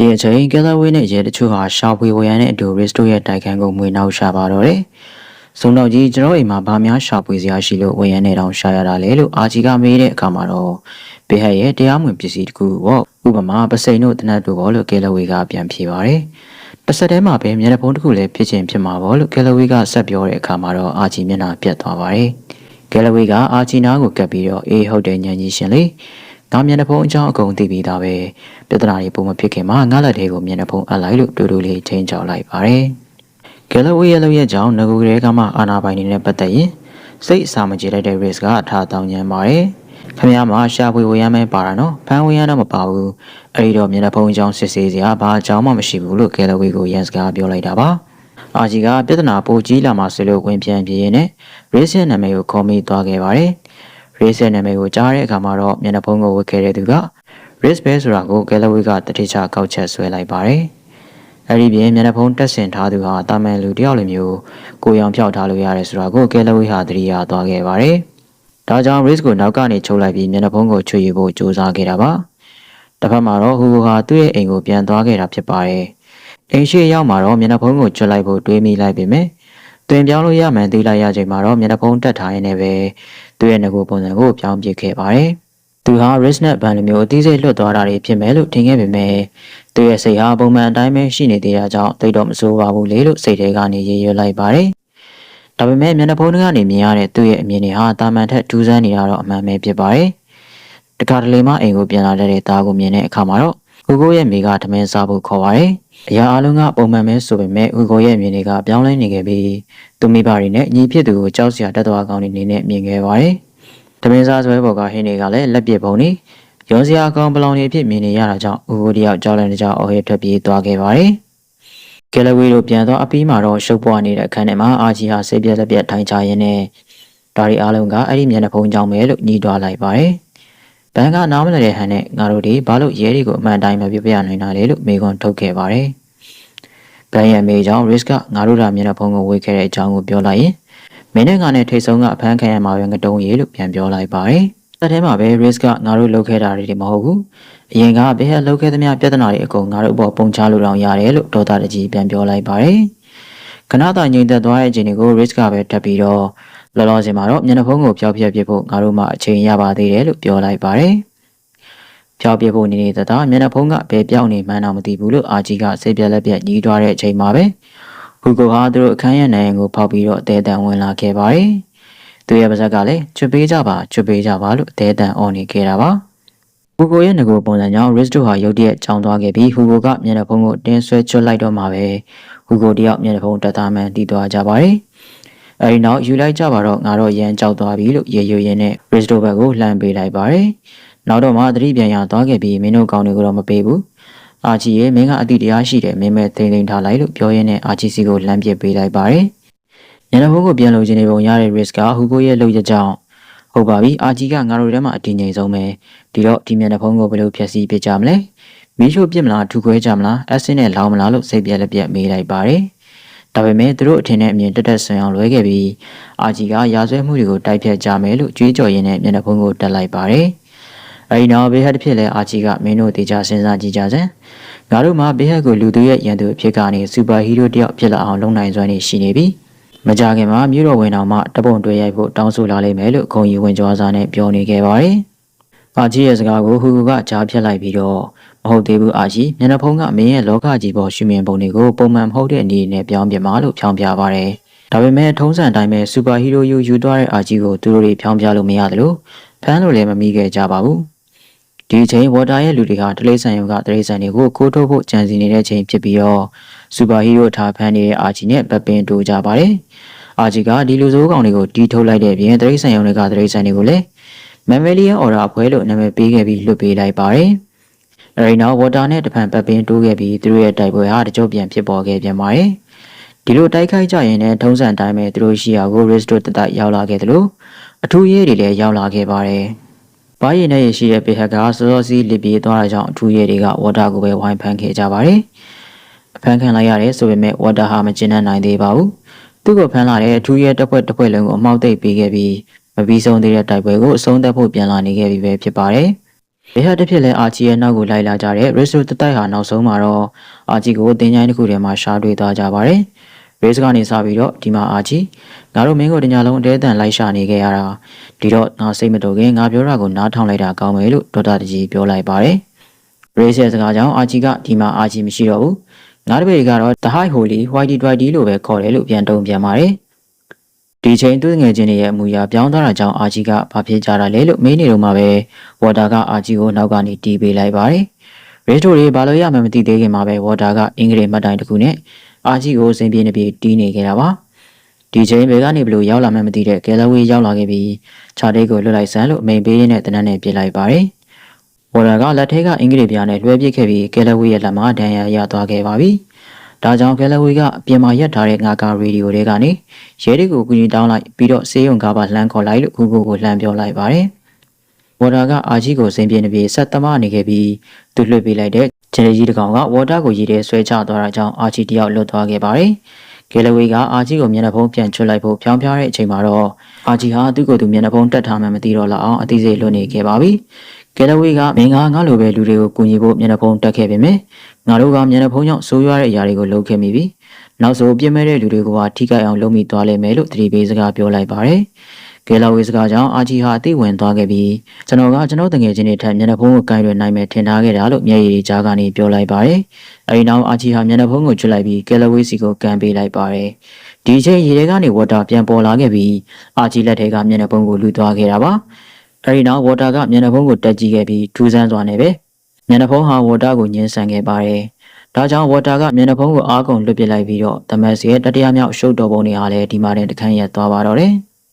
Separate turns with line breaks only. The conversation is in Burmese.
ဒီအချိန်ကဲလာဝေးနဲ့ရဲတချို့ဟာရှာဖွေဝရမ်းနဲ့အတူ Risto ရဲ့တိုက်ခန်းကိုမွေနှောက်ရှာပါတော့တယ်။စုံတော့ကြီးကျွန်တော်အိမ်မှာဗာများရှာဖွေစရာရှိလို့ဝရမ်းနဲ့တောင်ရှာရတာလေလို့အာကြီးကမေးတဲ့အခါမှာတော့ဘေဟက်ရဲ့တရားမဝင်ပစ္စည်းတစ်ခုပေါ့ဥပမာပစိန်တို့တနတ်တို့ပေါ့လို့ကဲလာဝေးကပြန်ဖြေပါတယ်။တစ်ဆက်တည်းမှာပဲမျက်နှာဖုံးတစ်ခုလည်းဖြစ်ချင်းဖြစ်မှာပေါ့လို့ကဲလာဝေးကဆက်ပြောတဲ့အခါမှာတော့အာကြီးမျက်နှာပြတ်သွားပါတယ်။ကဲလာဝေးကအာကြီးနားကိုကပ်ပြီးတော့အေးဟုတ်တယ်ညံကြီးရှင်လေငါမျက်နှာဖုံးအကြောင်းအကုန်သိပြီးသားပဲပြဿနာတွေပုံမဖြစ်ခင်မှာငါလက်တွေကိုမျက်နှာဖုံးအပ်လိုက်လို့တူတူလေးချင်းချောက်လိုက်ပါတယ်။ကဲလဝေးရဲ့လုပ်ရဲ့ကြောင့်ငကူကလေးကမှအာနာပိုင်နေနဲ့ပတ်သက်ရင်စိတ်အစာမကြေလိုက်တဲ့ risk ကအထားတောင်းညံပါတယ်။ခင်ဗျားမှာရှာဖွေဝရမ်းမဲပါတာနော်ဖန်ဝရမ်းတော့မပါဘူး။အဲဒီတော့မျက်နှာဖုံးအကြောင်းစစ်ဆေးစရာဘာအကြောင်းမှမရှိဘူးလို့ကဲလဝေးကိုရန်စကားပြောလိုက်တာပါ။အာကြီးကပြဿနာပိုကြီးလာမှဆိုလို့ဝင်ပြန်ပြေးရင်နဲ့ risk ရဲ့နာမည်ကိုခေါ်မိသွားခဲ့ပါတယ်။ risk ရဲ့နာမည်ကိုကြားတဲ့အခါမှာတော့မျက်နှာဖုံးကိုဝတ်ခဲ့တဲ့သူကrisk ပဲဆိုတာကိုကဲလဝေးကတတိချကောက်ချက်ဆွဲလိုက်ပါတယ်။အဲဒီပြင်မျက်နှာဖုံးတက်ဆင်ထားသူဟာတာမန်လူတယောက်လိုမျိုးကိုရောင်ဖြောက်ထားလို့ရတယ်ဆိုတာကိုကဲလဝေးဟာသတိရသွားခဲ့ပါတယ်။ဒါကြောင့် risk ကိုနောက်ကနေချုပ်လိုက်ပြီးမျက်နှာဖုံးကိုချွေယူဖို့ကြိုးစားခဲ့တာပါ။တစ်ဖက်မှာတော့ဟူဟူဟာသူ့ရဲ့အိမ်ကိုပြန်သွားခဲ့တာဖြစ်ပါတယ်။အိမ်ရှိရောက်မှာတော့မျက်နှာဖုံးကိုကျွတ်လိုက်ဖို့တွေးမိလိုက်ပေမဲ့တွင်ပြောင်းလို့ရမှန်သိလိုက်ရချိန်မှာတော့မျက်နှာဖုံးတက်ထားရင်းနဲ့ပဲသူ့ရဲ့ငကိုပုံစံကိုပြောင်းပစ်ခဲ့ပါတယ်။သူဟာ risk နဲ့ဘန်လိုမျိုးအသေးစိတ်လွတ်သွားတာတွေဖြစ်မယ်လို့ထင်ခဲ့ပေမဲ့သူရဲ့စိတ်ဟာပုံမှန်အတိုင်းပဲရှိနေသေးတာကြောင့်သိတော့မဆိုးပါဘူးလေလို့စိတ်ထဲကနေရေရွတ်လိုက်ပါတယ်။ဒါပေမဲ့မျက်နှာဖုံးကနေမြင်ရတဲ့သူ့ရဲ့အမြင်တွေဟာတာမန်ထက်ထူးဆန်းနေတာတော့အမှန်ပဲဖြစ်ပါတယ်။တခါတလေမှအိမ်ကိုပြန်လာတဲ့သားကိုမြင်တဲ့အခါမှာတော့ဟူကိုရဲ့မိကထမင်းစားဖို့ခေါ်ပါတယ်။အရာအလုံးကပုံမှန်ပဲဆိုပေမဲ့ဟူကိုရဲ့မြင်တွေကပြောင်းလဲနေခဲ့ပြီးသူမိဘတွေနဲ့ညီဖြစ်သူကိုကြောက်စရာတက်သွားကောင်းနေနဲ့မြင်ခဲ့ပါတယ်။တမင်းစားဆွဲပေါ်ကဟင်းတွေကလည်းလက်ပစ်ပုံနေရောစရာအကောင်ပလောင်တွေအဖြစ်မြင်နေရတာကြောင့်ဦးကိုတယောက်ကြောက်လန့်တကြောင်အော်ဟစ်ထွက်ပြေးသွားခဲ့ပါတယ်။ကဲလဝေးတို့ပြန်တော့အပီးမှာတော့ရှုပ်ပွားနေတဲ့အခန်းထဲမှာအာကြီးဟာဆေးပြက်လက်ပြက်ထိုင်ချရင်းနဲ့ဒါရီအားလုံးကအဲ့ဒီမျက်နှာဖုံးကြောင်ပဲလို့ညီးတွားလိုက်ပါတယ်။ဘန်ကနားမလည်တဲ့ဟန်နဲ့ငါတို့ဒီဘာလို့ရဲတွေကိုအမှန်တိုင်းမပြပြနိုင်တာလဲလို့မေခွန်းထုတ်ခဲ့ပါတယ်။ဘန်ရဲ့မေကြောင့် risk ကငါတို့ဒါမျက်နှာဖုံးကိုဝေးခဲ့တဲ့အကြောင်းကိုပြောလိုက်ရင်မင်းနဲ့ငါနဲ့ထိတ်ဆုံးကအဖမ်းခံရမှာပဲငတုံးရီလို့ပြန်ပြောလိုက်ပါတယ်။သက်ထဲမှာပဲ risk ကငါတို့လုပ်ခဲ့တာတွေမဟုတ်ဘူး။အရင်ကဘယ်ဟက်လုပ်ခဲ့သမျှပြဿနာတွေအကုန်ငါတို့အပေါ်ပုံချလို့တောင်ရတယ်လို့ဒေါသတကြီးပြန်ပြောလိုက်ပါတယ်။ခဏသာငြိမ်သက်သွားတဲ့အချိန်တွေကို risk ကပဲတက်ပြီးတော့လောလောဆယ်မှာတော့မျက်နှာဖုံးကိုဖျောက်ဖျက်ပစ်ဖို့ငါတို့မှအချိန်ရပါသေးတယ်လို့ပြောလိုက်ပါတယ်။ဖျောက်ပစ်ဖို့နေနေတဲ့သားမျက်နှာဖုံးကဘယ်ပြောင်းနေမှန်းတော့မသိဘူးလို့အာကြီးကစိတ်ပြက်လက်ပြက်ညီးတွားတဲ့အချိန်မှာပဲဟူကိုဟာသူတို့အခန်းရဲ့နိုင်ကိုဖောက်ပြီးတော့အသေးတန်ဝင်လာခဲ့ပါတယ်။သူရဲ့ပါဇက်ကလည်းချွတ်ပေးကြပါလို့အသေးတန်အော်နေခဲ့တာပါ။ဟူကိုရဲ့ငကိုပုံစံကြောင့် risk တို့ဟာရုတ်တရက်ကြောင်းသွားခဲ့ပြီးဟူကိုကမျက်နှာဖုံးကိုတင်းဆွဲချွတ်လိုက်တော့မှပဲဟူကိုတယောက်မျက်နှာဖုံးတက်သားမှန်တီးသွားကြပါတယ်။အဲဒီနောက်ယူလိုက်ကြပါတော့ငါတော့ရန်ကြောက်သွားပြီလို့ရေရွရင်နဲ့ risk တို့ဘက်ကိုလှမ်းပေးလိုက်ပါတယ်။နောက်တော့မှသတိပြန်ရသွားခဲ့ပြီးမင်းတို့ကောင်းတွေကိုတော့မပေးဘူး။အာချီရဲ့မင်းကအတိတရားရှိတယ်မင်းမဲ့သိမ့်ထားလိုက်လို့ပြောရင်းနဲ့အာချီစီကိုလှမ်းပစ်ပေးလိုက်ပါတယ်။ညနေဘုံကိုပြန်လို့ခြင်းနေပုံရတဲ့ risk ကဟူကိုရဲ့လှုပ်ရကြောင်းဟုတ်ပါပြီအာချီကငါတို့ထဲမှာအတင်းငိမ်ဆုံးပဲဒီတော့ဒီမျက်နှာဖုံးကိုဘယ်လိုဖြည့်ဆည်းပစ်ကြမလဲမီးရှို့ပစ်မလားထူခွဲကြမလားအက်ဆစ်နဲ့လောင်းမလားလို့စိတ်ပြက်လက်ပြက်မေးလိုက်ပါတယ်။ဒါပေမဲ့သူတို့အထင်နဲ့အမြင်တက်ဆွံအောင်လွဲခဲ့ပြီးအာချီကရာဇဝဲမှုတွေကိုတိုက်ဖြတ်ကြမယ်လို့ကြွေးကြော်ရင်းနဲ့မျက်နှာဖုံးကိုတက်လိုက်ပါတယ်။အဲဒီနောက်ဘေးဟက်တစ်ဖြစ်လဲအာချီကမင်းတို့တေချာစဉ်းစားကြည့်ကြစမ်းငါတို့မှာဘေးဟက်ကိုလူသူရဲ့ရန်သူအဖြစ်ကနေစူပါဟီးရိုးတယောက်ဖြစ်လာအောင်လုပ်နိုင်စွမ်းနေရှိနေပြီမကြခင်မှာမြို့တော်ဝင်တော်မှတပုံတွေ့ရိုက်ဖို့တောင်းဆိုလာလိမ့်မယ်လို့ဂုံယူဝင်ကြွားစားနဲ့ပြောနေခဲ့ပါတယ်။အာချီရဲ့စကားကိုဟူဟူကကြားဖြတ်လိုက်ပြီးတော့မဟုတ်သေးဘူးအာချီမျက်နှာဖုံးကမင်းရဲ့လောကကြီးပေါ်ရှုမြင်ပုံတွေကိုပုံမှန်မဟုတ်တဲ့အနေနဲ့ပြောင်းပြမှာလို့ဖြောင်းပြပါတယ်။ဒါပေမဲ့ထုံးစံတိုင်းပဲစူပါဟီးရိုးယူသွားတဲ့အာချီကိုသူတို့တွေဖြောင်းပြလို့မရတယ်လို့ဖမ်းလို့လည်းမမိခဲ့ကြပါဘူး။ဒီအချိန်ဝါတာရဲ့လူတွေဟာတလိษံယုံကတလိษံတွေကိုကိုးထုတ်ဖို့ကြံစီနေတဲ့ချိန်ဖြစ်ပြီးတော့စူပါဟီးရိုးထားဖမ်းနေတဲ့အာချီနဲ့ပတ်ပင်တူကြပါတယ်။အာချီကဒီလူဆိုးကောင်တွေကိုတီးထုတ်လိုက်တဲ့ပြင်တလိษံယုံတွေကတလိษံတွေကိုလည်းမမ်မီလီယန်အော်ရာဖွဲလို့နာမည်ပေးခဲ့ပြီးလွတ်ပေးလိုက်ပါတယ်။အဲဒီနောက်ဝါတာနဲ့တဖန်ပတ်ပင်တိုးခဲ့ပြီးသူတို့ရဲ့တိုက်ပွဲဟာတကြို့ပြန်ဖြစ်ပေါ်ခဲ့ပြန်ပါတယ်။ဒီလိုတိုက်ခိုက်ကြရင်လည်းထုံးစံတိုင်းပဲသူတို့ရှိရာကို risk တို့တတရောက်လာခဲ့တယ်လို့အထူးရဲတွေလည်းရောက်လာခဲ့ပါတယ်။ဘာရင်နဲ့ရရှိတဲ့ပေဟက်ကစောစောစီးလစ်ပြေးသွားတာကြောင့်အထူးရဲတွေကဝါတာကိုပဲဝိုင်းဖမ်းခဲ့ကြပါတယ်။အဖမ်းခံလိုက်ရတယ်ဆိုပေမဲ့ဝါတာဟာမကျဉ်းနိုင်သေးပါဘူး။သူ့ကိုဖမ်းလာတဲ့အထူးရဲတစ်ဖွဲ့လုံးကိုအမောက်သိပ်ပေးခဲ့ပြီးမပြီးဆုံးသေးတဲ့တိုက်ပွဲကိုအဆုံးသတ်ဖို့ပြန်လာနေခဲ့ပြီပဲဖြစ်ပါတယ်။ ဘယ်ဟာတစ်ဖြစ်လဲအာချီရဲ့နောက်ကိုလိုက်လာကြတဲ့ Riz တို့တတိုက်ဟာနောက်ဆုံးမှာတော့အာချီကိုတင်ချိုင်းတစ်ခုထဲမှာရှာတွေ့သွားကြပါတယ်။ Riz ကနေစပြီးတော့ဒီမှာအာချီငါတို့မင်းကိုတညာလုံးအတဲအတန်လိုက်ရှာနေခဲ့ရတာဒီတော့ငါစိတ်မတော်ခင်ငါပြောတာကိုနားထောင်လိုက်တာကောင်းမယ်လို့ဒေါက်တာတကြီးပြောလိုက်ပါတယ်။ Riz ရဲ့စကားကြောင့်အာချီကဒီမှာအာချီမရှိတော့ဘူး။ငါတို့ဘေကတော့ The High Holy Whitey Dwighty လို့ပဲခေါ်တယ်လို့ပြန်တုံ့ပြန်ပါတယ်။ဒီချိန်သူငယ်ချင်းတွေရဲ့အမူအရာပြောင်းသွားတာကြောင့်အာချီကဘာဖြစ်ကြတာလဲလို့မေးနေတော့မှပဲဝါတာကအာချီကိုနောက်ကနေတီးပေးလိုက်ပါတယ်။ Riz တို့တွေဘာလို့ရမှမသိသေးခင်မှာပဲဝါတာကအင်္ဂလိပ်မှတ်တိုင်တစ်ခုနဲ့အာချီကိုစင်ပြေနေပြီးတီးနေခဲ့တာပါ။ဒီချိန်ဘယ်ကနေဘလို့ရောက်လာမှမသိတဲ့ကယ်လဝေးရောက်လာခဲ့ပြီးခြာတိတ်ကိုလွတ်လိုက်စမ်းလို့အမိန်ပေးရင်းနဲ့တနက်နဲ့ပြစ်လိုက်ပါတယ်။ဝါတာကလက်ထဲကအင်္ဂလိပ်ပြားနဲ့လွှဲပစ်ခဲ့ပြီးကယ်လဝေးရဲ့လက်မှာဒဏ်ရာရသွားခဲ့ပါပြီ။ဒါကြောင့်ကယ်လဝေးကအပြင်မှာရပ်ထားတဲ့ငါကရေဒီယိုတွေကနေရဲတွေကိုကူညီတောင်းလိုက်ပြီးတော့ဆေးရုံကားပါလှမ်းခေါ်လိုက်လို့ကိုကိုလှမ်းပြောလိုက်ပါတယ်။ဝါတာကအာကြီးကိုစင်ပြေနေပြီးဆက်သမားနေခဲ့ပြီးသူလွှတ်ပေးလိုက်တဲ့ဂျယ်ကြီးတကောင်ကဝါတာကိုရေထဲဆွဲချသွားတာကြောင့်အာကြီးတယောက်လွတ်သွားခဲ့ပါတယ်။ကယ်လဝေးကအာကြီးကိုမျက်နှာဖုံးပြန်ချွတ်လိုက်ဖို့ဖြောင်းပြတဲ့အချိန်မှာတော့အာကြီးဟာသူ့ကိုယ်သူမျက်နှာဖုံးတက်ထားမှမသိတော့လောက်အောင်အသိစိတ်လွတ်နေခဲ့ပါပြီ။ကယ်လဝေးကမင်းကငါလိုပဲလူတွေကိုကူညီဖို့မျက်နှာဖုံးတက်ခဲ့ပေမဲ့ငါတို့ကမျက်နှာဖုံးကြောင့်ဆိုးရွားတဲ့အရာတွေကိုလုပ်ခဲ့မိပြီ။နောက်ဆိုပြစ်မဲ့တဲ့လူတွေကထိခိုက်အောင်လုပ်မိသွားလိမ့်မယ်လို့သတိပေးစကားပြောလိုက်ပါတယ်။ကယ်လဝေးစကားကြောင့်အာကြီးဟာအသိဝင်သွားခဲ့ပြီးကျွန်တော်တငယ်ချင်းတွေထက်မျက်နှာဖုံးကိုကိုင်ရနိုင်မယ်ထင်ထားခဲ့တာလို့မျက်ရည်ကြားကနေပြောလိုက်ပါတယ်။အဲဒီနောက်အာကြီးဟာမျက်နှာဖုံးကိုချွတ်လိုက်ပြီးကယ်လဝေးစီကိုကန်ပေးလိုက်ပါတယ်။ဒီချိန်ရေထဲကနေဝါတာပြန်ပေါ်လာခဲ့ပြီးအာကြီးလက်ထဲကမျက်နှာဖုံးကိုလူသွားခဲ့တာပါ။အဲဒီနောက်ဝါတာကမျက်နှာဖုံးကိုတက်ကြည့်ခဲ့ပြီးထူးဆန်းစွာနဲ့ပဲမျက်နှာဖုံးဟာဝါတာကိုညှင်းဆန်ခဲ့ပါတယ်။ဒါကြောင့်ဝါတာကမျက်နှာဖုံးကိုအားကုန်လွတ်ပစ်လိုက်ပြီးတော့သမတ်စီရဲ့တတိယမြောက်ရှုပ်တော်ပုံတွေဟာလည်းဒီမှာတင်တခန့်ရက်သွားပါတော့တယ်။